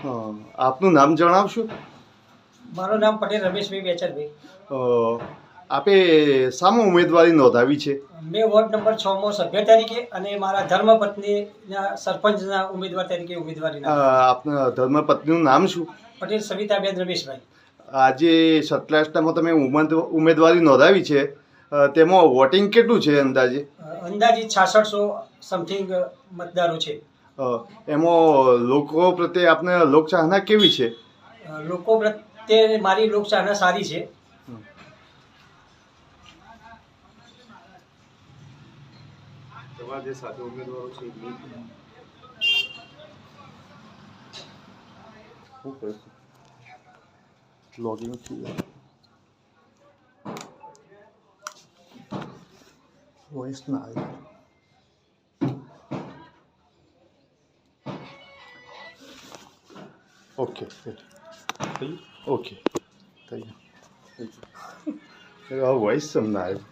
આપનું નામ જણાવશો? મારું નામ પટેલ રમેશભાઈ બેચરભાઈ. આપે શામાં ઉમેદવારી નોંધાવી છે? મેં વોર્ડ નંબર 6 માં સભ્ય તરીકે અને મારા ધર્મપત્નીના સરપંચના ઉમેદવાર તરીકે ઉમેદવારી આપના ધર્મપત્નીનું નામ શું? પટેલ સવિતાબેન રમેશભાઈ. આજે 27માં તમે ઉમેદવારી નોંધાવી છે, તેમાં વોટિંગ કેટલું છે અંદાજે? અંદાજિત 6600 સમથિંગ મતદારો છે. એમાં લોકો પ્રત્યે આપને લોકચાહના કેવી છે? લોકો પ્રત્યે મારી લોકચાહના સારી છે. તમારા જે સાથે ઉમેદવારો છે લોગિંગ વોઇસ ના આવે. ઓકે ઓકે થઈ ગયું. વોઇસ તમને આવ્યો.